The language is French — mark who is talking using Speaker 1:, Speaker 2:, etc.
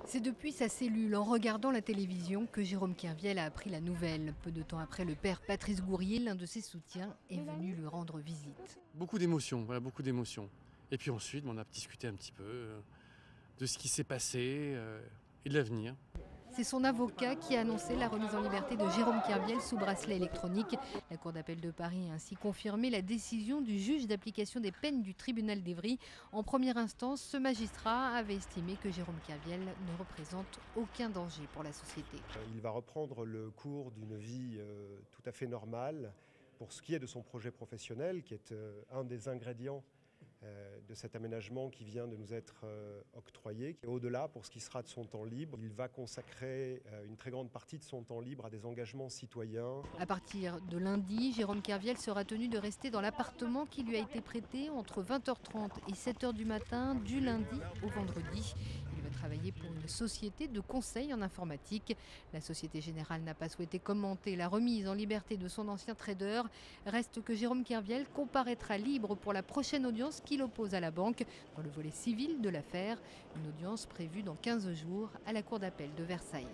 Speaker 1: C'est depuis sa cellule, en regardant la télévision, que Jérôme Kerviel a appris la nouvelle. Peu de temps après, le père Patrice Gourier, l'un de ses soutiens, est venu lui rendre visite.
Speaker 2: Beaucoup d'émotions, voilà, beaucoup d'émotions. Et puis ensuite, on a discuté un petit peu de ce qui s'est passé et de l'avenir.
Speaker 1: C'est son avocat qui a annoncé la remise en liberté de Jérôme Kerviel sous bracelet électronique. La Cour d'appel de Paris a ainsi confirmé la décision du juge d'application des peines du tribunal d'Évry. En première instance, ce magistrat avait estimé que Jérôme Kerviel ne représente aucun danger pour la société.
Speaker 3: Il va reprendre le cours d'une vie tout à fait normale pour ce qui est de son projet professionnel, qui est un des ingrédients de cet aménagement qui vient de nous être octroyé. Et au-delà, pour ce qui sera de son temps libre, il va consacrer une très grande partie de son temps libre à des engagements citoyens.
Speaker 1: À partir de lundi, Jérôme Kerviel sera tenu de rester dans l'appartement qui lui a été prêté entre 20h30 et 7h du matin, du lundi au vendredi. Il va travailler pour une société de conseil en informatique. La Société Générale n'a pas souhaité commenter la remise en liberté de son ancien trader. Reste que Jérôme Kerviel comparaîtra libre pour la prochaine audience qui l'oppose à la banque dans le volet civil de l'affaire. Une audience prévue dans 15 jours à la Cour d'appel de Versailles.